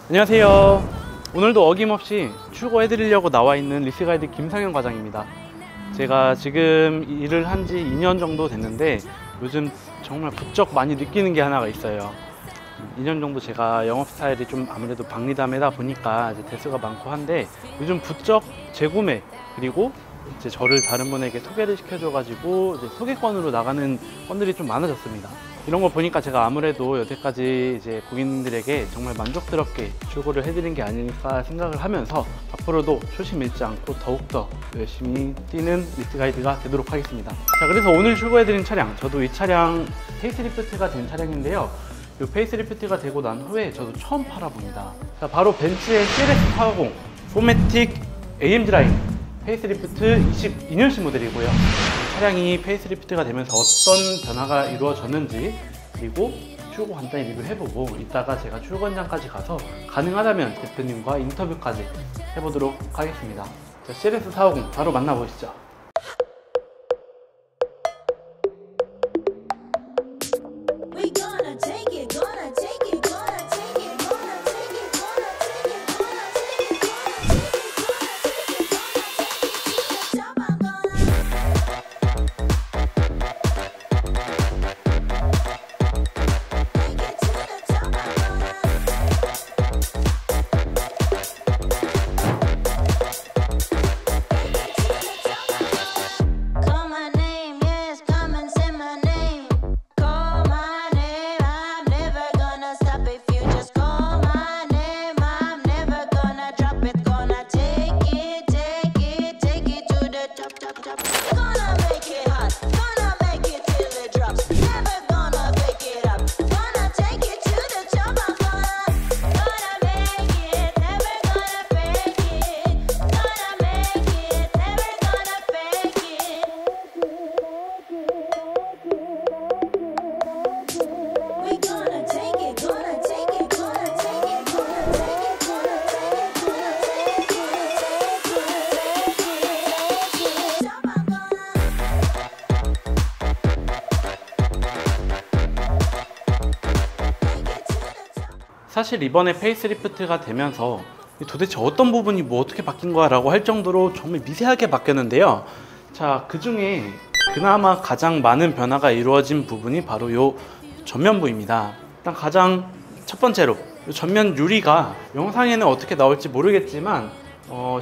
안녕하세요. 오늘도 어김없이 출고해드리려고 나와 있는 리스가이드 김상현 과장입니다. 제가 지금 일을 한 지 2년 정도 됐는데 요즘 정말 부쩍 많이 느끼는 게 하나가 있어요. 2년 정도 제가 영업 스타일이 좀 아무래도 박리담이다 보니까 이제 대수가 많고 한데 요즘 부쩍 재구매 그리고 이제 저를 다른 분에게 소개를 시켜줘가지고 이제 소개권으로 나가는 건들이 좀 많아졌습니다. 이런 거 보니까 제가 아무래도 여태까지 이제 고객님들에게 정말 만족스럽게 출고를 해드린 게 아닐까 생각을 하면서 앞으로도 초심 잃지 않고 더욱더 열심히 뛰는 리스가이드가 되도록 하겠습니다. 자, 그래서 오늘 출고해드린 차량, 저도 이 차량 페이스리프트가 된 차량인데요. 이 페이스리프트가 되고 난 후에 저도 처음 팔아봅니다. 자, 바로 벤츠의 CLS450 4매틱 AMG 라인 페이스리프트 22년식 모델이고요. 차량이 페이스리프트가 되면서 어떤 변화가 이루어졌는지 그리고 출고 간단히 리뷰해보고 이따가 제가 출고 현장까지 가서 가능하다면 대표님과 인터뷰까지 해보도록 하겠습니다. 자, CLS450 바로 만나보시죠. 사실 이번에 페이스리프트가 되면서 도대체 어떤 부분이 뭐 어떻게 바뀐 거야 라고 할 정도로 정말 미세하게 바뀌었는데요. 자, 그 중에 그나마 가장 많은 변화가 이루어진 부분이 바로 요 전면부입니다. 일단 가장 첫 번째로 요 전면 유리가 영상에는 어떻게 나올지 모르겠지만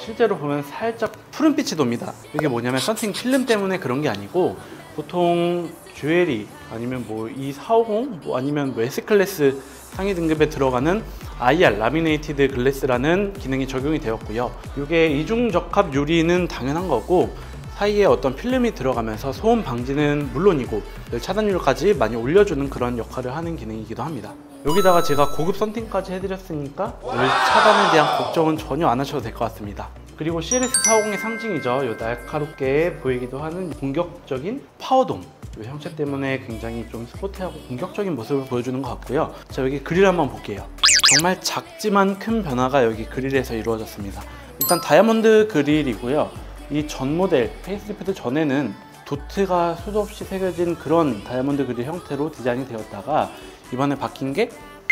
실제로 보면 살짝 푸른빛이 돕니다. 이게 뭐냐면 썬팅 필름 때문에 그런 게 아니고 보통 듀엘이 아니면 뭐 E450 뭐 아니면 뭐 S클래스 상위 등급에 들어가는 IR 라미네이티드 글래스라는 기능이 적용이 되었고요. 이게 이중 적합 유리는 당연한 거고 사이에 어떤 필름이 들어가면서 소음 방지는 물론이고 열 차단율까지 많이 올려주는 그런 역할을 하는 기능이기도 합니다. 여기다가 제가 고급 썬팅까지 해드렸으니까 열 차단에 대한 걱정은 전혀 안 하셔도 될 것 같습니다. 그리고 CLS450의 상징이죠. 요 날카롭게 보이기도 하는 공격적인 파워돔, 이 형체 때문에 굉장히 좀 스포티하고 공격적인 모습을 보여주는 것 같고요. 자, 여기 그릴 한번 볼게요. 정말 작지만 큰 변화가 여기 그릴에서 이루어졌습니다. 일단 다이아몬드 그릴이고요. 이 전 모델 페이스리프트 전에는 도트가 수도 없이 새겨진 그런 다이아몬드 그릴 형태로 디자인이 되었다가 이번에 바뀐 게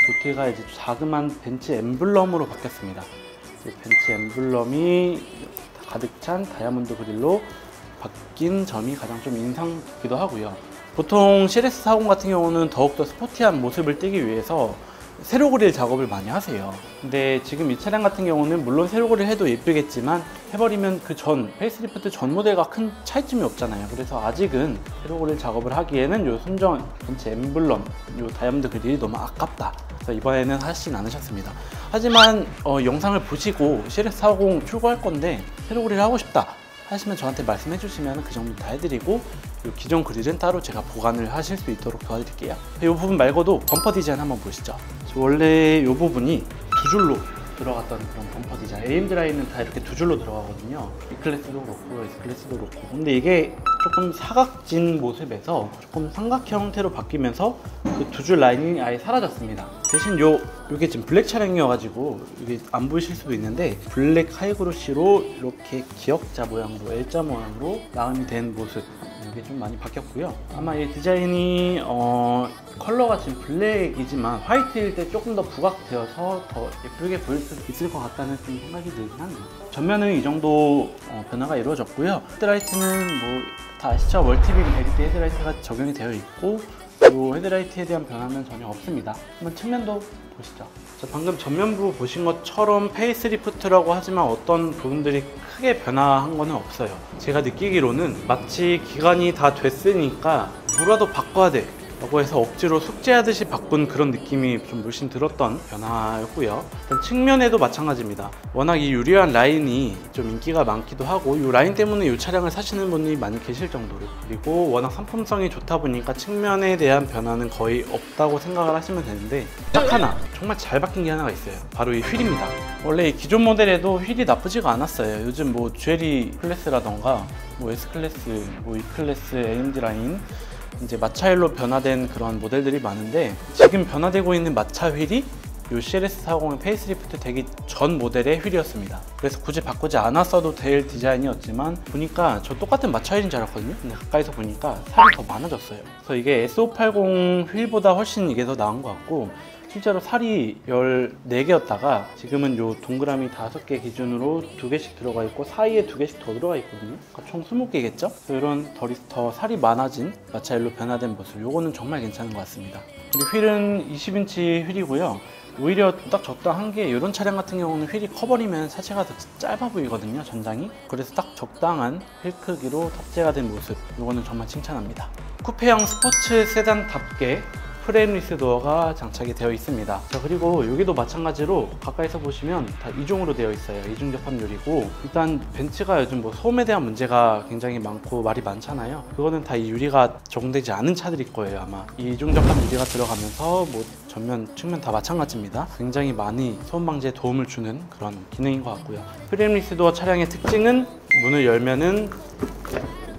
도트가 이제 자그만 벤츠 엠블럼으로 바뀌었습니다. 벤츠 엠블럼이 가득 찬 다이아몬드 그릴로 바뀐 점이 가장 좀 인상 깊기도 하고요. 보통 CLS450 같은 경우는 더욱더 스포티한 모습을 띠기 위해서 세로 그릴 작업을 많이 하세요. 근데 지금 이 차량 같은 경우는 물론 세로 그릴 해도 예쁘겠지만 해버리면 그 전 페이스리프트 전 모델과 큰 차이점이 없잖아요. 그래서 아직은 세로 그릴 작업을 하기에는 요 순정 벤츠 엠블럼 요 다이아몬드 그릴이 너무 아깝다. 그래서 이번에는 하시진 않으셨습니다. 하지만 영상을 보시고 CLS450 출고할 건데 세로 그릴 하고 싶다 하시면 저한테 말씀해 주시면 그 정도 다 해드리고 기존 그릴은 따로 제가 보관을 하실 수 있도록 도와드릴게요. 이 부분 말고도 범퍼 디자인 한번 보시죠. 원래 이 부분이 두 줄로 들어갔던 그런 범퍼 디자인, AMG 라인은 다 이렇게 두 줄로 들어가거든요. B클래스도 그렇고 S클래스도 그렇고. 근데 이게 조금 사각진 모습에서 조금 삼각형 형태로 바뀌면서 그 두 줄 라인이 아예 사라졌습니다. 대신 요게 지금 블랙 차량이어가지고 이게 안 보이실 수도 있는데 블랙 하이그로시로 이렇게 기역자 모양으로 L자 모양으로 나음이 된 모습, 그게 좀 많이 바뀌었고요. 아마 이 디자인이 컬러가 지금 블랙이지만 화이트일 때 조금 더 부각되어서 더 예쁘게 보일 수 있을 것 같다는 좀 생각이 들긴 하네요. 전면은 이 정도 변화가 이루어졌고요. 헤드라이트는 뭐 다 아시죠? 멀티빔 LED 헤드라이트가 적용이 되어 있고 이 헤드라이트에 대한 변화는 전혀 없습니다. 한번 측면도 보시죠. 자, 방금 전면부 보신 것처럼 페이스리프트라고 하지만 어떤 부분들이 크게 변화한 거는 없어요. 제가 느끼기로는 마치 기간이 다 됐으니까 뭐라도 바꿔야 돼 라고 해서 억지로 숙제하듯이 바꾼 그런 느낌이 좀 물씬 들었던 변화였고요. 일단 측면에도 마찬가지입니다. 워낙 이 유리한 라인이 좀 인기가 많기도 하고 이 라인 때문에 이 차량을 사시는 분이 많이 계실 정도로, 그리고 워낙 상품성이 좋다 보니까 측면에 대한 변화는 거의 없다고 생각을 하시면 되는데, 딱 하나 정말 잘 바뀐 게 하나가 있어요. 바로 이 휠입니다. 원래 이 기존 모델에도 휠이 나쁘지가 않았어요. 요즘 뭐 GLE 클래스라던가 뭐 S클래스, 뭐 E클래스, AMG 라인 이제 마차휠로 변화된 그런 모델들이 많은데, 지금 변화되고 있는 마차 휠이 이 CLS40의 페이스리프트 되기 전 모델의 휠이었습니다. 그래서 굳이 바꾸지 않았어도 될 디자인이었지만 보니까 저 똑같은 마차 휠인 줄 알았거든요. 근데 가까이서 보니까 살이 더 많아졌어요. 그래서 이게 S580 휠보다 훨씬 이게 더 나은 것 같고, 실제로 살이 14개였다가 지금은 요 동그라미 5개 기준으로 2개씩 들어가 있고 사이에 2개씩 더 들어가 있거든요. 그러니까 총 20개겠죠? 그래서 이런 더 살이 많아진 마차휠로 변화된 모습, 요거는 정말 괜찮은 것 같습니다. 그리고 휠은 20인치 휠이고요. 오히려 딱 적당한 게, 이런 차량 같은 경우는 휠이 커버리면 차체가 더 짧아 보이거든요, 전장이. 그래서 딱 적당한 휠 크기로 탑재가 된 모습, 요거는 정말 칭찬합니다. 쿠페형 스포츠 세단답게 프레임 리스 도어가 장착이 되어 있습니다. 자, 그리고 여기도 마찬가지로 가까이서 보시면 다 이중으로 되어 있어요. 이중 접합유리고, 일단 벤츠가 요즘 뭐 소음에 대한 문제가 굉장히 많고 말이 많잖아요. 그거는 다 이 유리가 적용되지 않은 차들일 거예요. 아마 이중 접합 유리가 들어가면서 뭐 전면, 측면 다 마찬가지입니다. 굉장히 많이 소음 방지에 도움을 주는 그런 기능인 것 같고요. 프레임 리스 도어 차량의 특징은 문을 열면은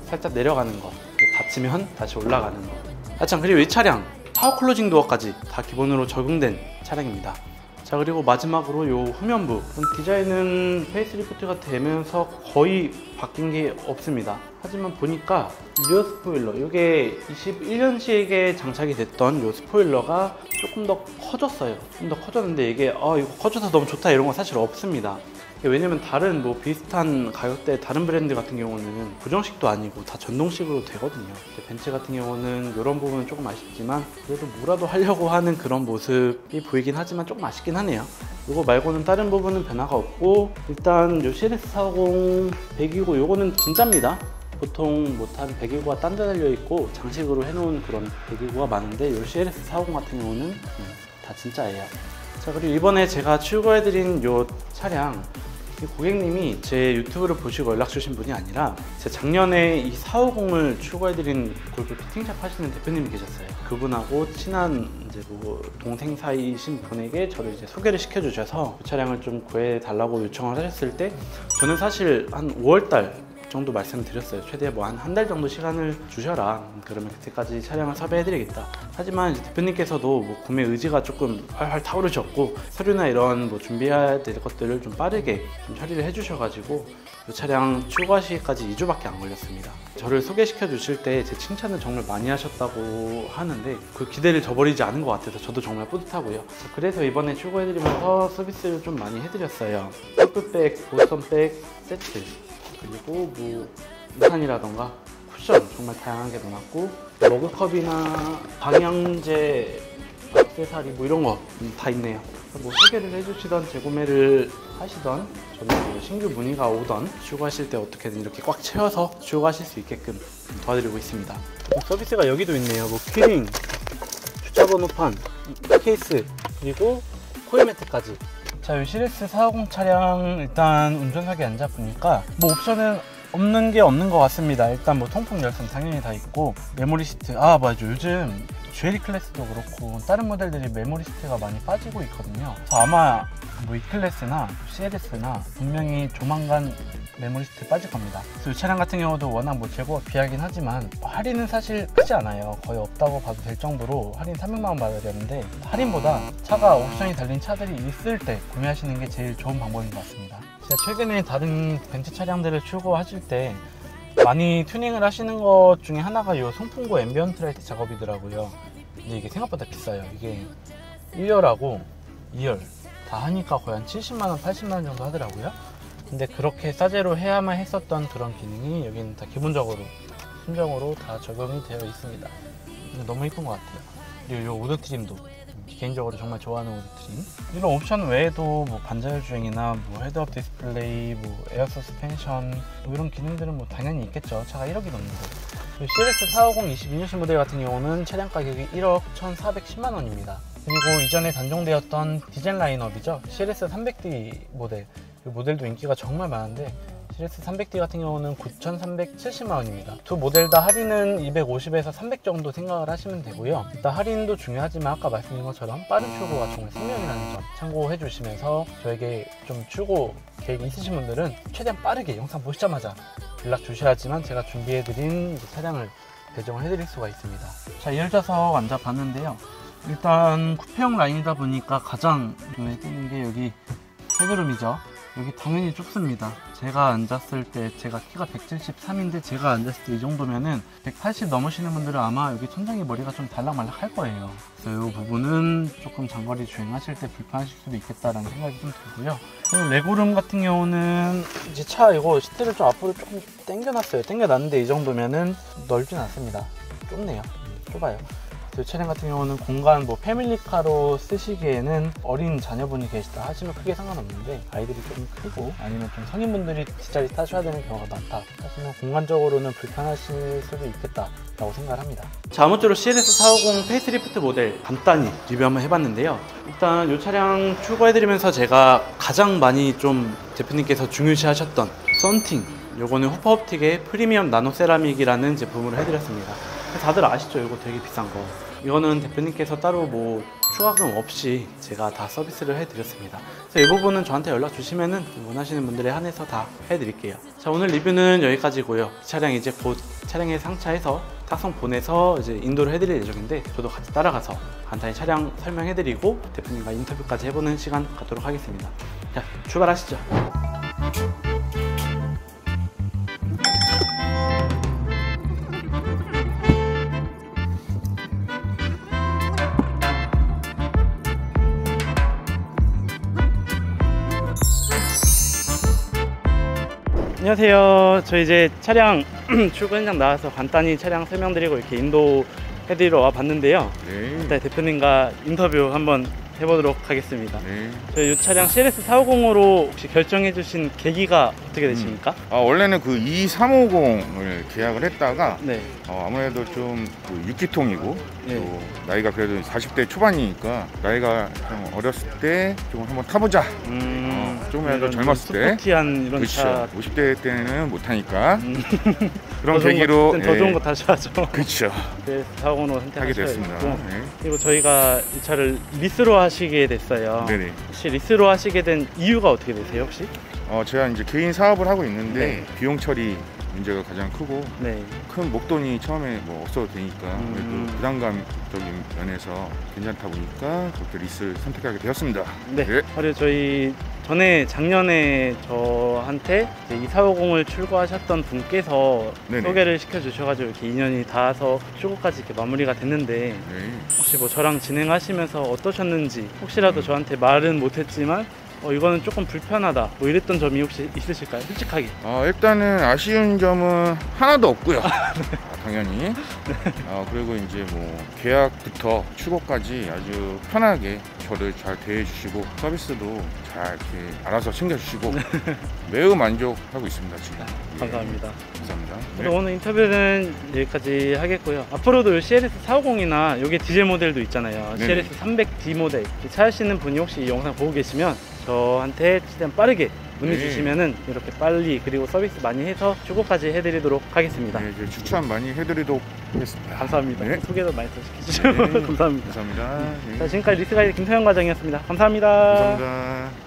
살짝 내려가는 거, 닫히면 다시 올라가는 거. 아 참, 그리고 이 차량 파워 클로징 도어까지 다 기본으로 적용된 차량입니다. 자, 그리고 마지막으로 요 후면부 디자인은 페이스리프트가 되면서 거의 바뀐 게 없습니다. 하지만 보니까 리어 스포일러, 이게 21년식에 장착이 됐던 요 스포일러가 조금 더 커졌어요. 좀 더 커졌는데 이게 이거 커져서 너무 좋다 이런 건 사실 없습니다. 왜냐면 다른 뭐 비슷한 가격대 다른 브랜드 같은 경우는 고정식도 아니고 다 전동식으로 되거든요. 벤츠 같은 경우는 이런 부분은 조금 아쉽지만 그래도 뭐라도 하려고 하는 그런 모습이 보이긴 하지만 조금 아쉽긴 하네요. 이거 말고는 다른 부분은 변화가 없고, 일단 요 CLS40 배기구 요거는 진짜입니다. 보통 못한 배기구가 딴 데 달려 있고 장식으로 해놓은 그런 배기구가 많은데 요 CLS40 같은 경우는 다 진짜예요. 자, 그리고 이번에 제가 출고해드린 요 차량, 이 고객님이 제 유튜브를 보시고 연락 주신 분이 아니라 제 작년에 이 450을 출고해드린 골프 피팅샵 하시는 대표님이 계셨어요. 그분하고 친한 이제 뭐 동생 사이신 분에게 저를 이제 소개를 시켜주셔서 그 차량을 좀 구해달라고 요청을 하셨을 때, 저는 사실 한 5월달 정도 말씀드렸어요. 최대 뭐 한 달 정도 시간을 주셔라. 그러면 그때까지 차량을 섭외해드리겠다. 하지만 이제 대표님께서도 뭐 구매 의지가 조금 활활 타오르셨고 서류나 이런 뭐 준비해야 될 것들을 좀 빠르게 좀 처리를 해주셔가지고 이 차량 출고하시기까지 2주밖에 안 걸렸습니다. 저를 소개시켜 주실 때 제 칭찬을 정말 많이 하셨다고 하는데 그 기대를 저버리지 않은 것 같아서 저도 정말 뿌듯하고요. 그래서 이번에 출고해드리면서 서비스를 좀 많이 해드렸어요. 골프백, 보선백 세트, 그리고 뭐 우산이라던가 쿠션 정말 다양하게 넣어놨고, 머그컵이나 방향제, 액세서리 뭐 이런 거 다 있네요. 뭐 소개를 해주시던, 재구매를 하시던, 저는 뭐 신규 문의가 오던 출고하실 때 어떻게든 이렇게 꽉 채워서 출고하실 수 있게끔 도와드리고 있습니다. 서비스가 여기도 있네요. 뭐 키링, 주차번호판, 케이스, 그리고 코일 매트까지. 자, 이 CLS450 차량 일단 운전석에 앉아보니까 뭐 옵션은 없는 게 없는 것 같습니다. 일단 뭐 통풍 열선 당연히 다 있고, 메모리 시트, 맞아, 요즘 GLE 클래스도 그렇고 다른 모델들이 메모리 시트가 많이 빠지고 있거든요. 그래서 아마 뭐 E클래스나 CLS나 분명히 조만간 메모리 시트 빠질 겁니다. 그래서 이 차량 같은 경우도 워낙 뭐 재고가 귀하긴 하지만 할인은 사실 크지 않아요. 거의 없다고 봐도 될 정도로 할인 300만 원 받아야 되는데, 할인보다 차가 옵션이 달린 차들이 있을 때 구매하시는 게 제일 좋은 방법인 것 같습니다. 제가 최근에 다른 벤츠 차량들을 출고하실 때 많이 튜닝을 하시는 것 중에 하나가 이 송풍구 앰비언트 라이트 작업이더라고요. 근데 이게 생각보다 비싸요. 이게 1열하고 2열 다 하니까 거의 한 70만원, 80만원 정도 하더라고요. 근데 그렇게 싸제로 해야만 했었던 그런 기능이 여기는 다 기본적으로 순정으로 다 적용이 되어 있습니다. 너무 이쁜 것 같아요. 그리고 이 우드 트림도 개인적으로 정말 좋아하는 우드 트림. 이런 옵션 외에도 뭐 반자율 주행이나 뭐 헤드업 디스플레이, 뭐 에어 서스펜션 뭐 이런 기능들은 뭐 당연히 있겠죠. 차가 1억이 넘는데. CLS450 22년식 모델 같은 경우는 차량 가격이 1억 1,410만원입니다. 그리고 이전에 단종되었던 디젤 라인업이죠. CLS300D 모델. 이 모델도 인기가 정말 많은데 CLS300D 같은 경우는 9,370만원입니다. 두 모델 다 할인은 250에서 300 정도 생각을 하시면 되고요. 일단 할인도 중요하지만 아까 말씀드린 것처럼 빠른 출고가 정말 생명이라는 점 참고해 주시면서 저에게 좀 출고 계획이 있으신 분들은 최대한 빠르게 영상 보시자마자 연락 주셔야지만 제가 준비해드린 차량을 배정을 해드릴 수가 있습니다. 자, 2열좌석 앉아봤는데요. 일단 쿠페형 라인이다 보니까 가장 눈에 띄는 게 여기 헤드룸이죠. 여기 당연히 좁습니다. 제가 앉았을 때 제가 키가 173인데 제가 앉았을 때 이 정도면은 180 넘으시는 분들은 아마 여기 천장에 머리가 좀 달락말락 할 거예요. 그래서 이 부분은 조금 장거리 주행하실 때 불편하실 수도 있겠다라는 생각이 좀 들고요. 그리고 레고룸 같은 경우는 이제 차 이거 시트를 좀 앞으로 조금 당겨놨어요. 당겨놨는데 이 정도면은 넓진 않습니다. 좁네요. 좁아요. 이 차량 같은 경우는 공간 뭐 패밀리카로 쓰시기에는 어린 자녀분이 계시다 하시면 크게 상관없는데 아이들이 좀 크고 아니면 좀 성인분들이 뒷자리 타셔야 되는 경우가 많다 하시면 공간적으로는 불편하실 수도 있겠다 라고 생각을 합니다. 자, 아무쪼록 CLS450 페이스리프트 모델 간단히 리뷰 한번 해봤는데요. 일단 이 차량 출고해드리면서 제가 가장 많이 좀 대표님께서 중요시 하셨던 썬팅, 요거는 호퍼옵틱의 프리미엄 나노 세라믹이라는 제품으로 해드렸습니다. 다들 아시죠? 이거 되게 비싼 거. 이거는 대표님께서 따로 뭐 추가금 없이 제가 다 서비스를 해드렸습니다. 그래서 이 부분은 저한테 연락 주시면은 원하시는 분들에 한해서 다 해드릴게요. 자, 오늘 리뷰는 여기까지고요. 이 차량 이제 곧 차량에 상차해서 탁송 보내서 이제 인도를 해드릴 예정인데 저도 같이 따라가서 간단히 차량 설명해드리고 대표님과 인터뷰까지 해보는 시간 갖도록 하겠습니다. 자, 출발하시죠. 안녕하세요. 저 이제 차량 출고 현장 나와서 간단히 차량 설명드리고 이렇게 인도해드리러 와 봤는데요. 네. 일단 대표님과 인터뷰 한번 해보도록 하겠습니다. 네. 저희 이 차량 CLS450으로 혹시 결정해 주신 계기가 어떻게 되십니까? 원래는 그 2350을 계약을 했다가 네. 아무래도 좀 6기통이고 네. 또 나이가 그래도 40대 초반이니까 나이가 좀 어렸을 때 좀 한번 타보자. 조금이라도 젊었을 때 스포티한 이런 그렇죠. 차 50대 때는 못 타니까 그런 계기로 더 좋은 거 타셔야죠. 그렇죠. 네, 450으로 하게 선택하셔야 됐습니다. 되고. 네. 그리고 저희가 이 차를 리스로 하시게 됐어요. 네네. 혹시 리스로 하시게 된 이유가 어떻게 되세요, 혹시? 제가 이제 개인 사업을 하고 있는데 네. 비용 처리 문제가 가장 크고 네. 큰 목돈이 처음에 뭐 없어도 되니까 그래도 부담감적인 면에서 괜찮다 보니까 그렇게 리스를 선택하게 되었습니다. 네. 네. 그리고 저희 작년에 저한테 2450을 출고하셨던 분께서 네네. 소개를 시켜주셔가지고 이렇게 인연이 닿아서 출고까지 이렇게 마무리가 됐는데 네. 혹시 뭐 저랑 진행하시면서 어떠셨는지 혹시라도 저한테 말은 못했지만 이거는 조금 불편하다 뭐 이랬던 점이 혹시 있으실까요? 솔직하게. 일단은 아쉬운 점은 하나도 없고요. 당연히. 그리고 이제 뭐 계약부터 출고까지 아주 편하게 저를 잘 대해주시고 서비스도 잘 이렇게 알아서 챙겨주시고 매우 만족하고 있습니다 지금. 감사합니다. 감사합니다. 네. 오늘 인터뷰는 여기까지 하겠고요. 앞으로도 CLS450이나 여기 디젤 모델도 있잖아요. 네네. CLS300D 모델 찾으시는 분이 혹시 이 영상 보고 계시면 저한테 최대한 빠르게 문의 네. 주시면은 이렇게 빨리 그리고 서비스 많이 해서 출고까지 해드리도록 하겠습니다. 네, 이제 추천 많이 해드리도록 하겠습니다. 감사합니다. 네. 소개도 많이 더 시켜주시고 네. 감사합니다. 감사합니다. 네. 자, 지금까지 리스가이드 김서영 과장이었습니다. 감사합니다. 감사합니다.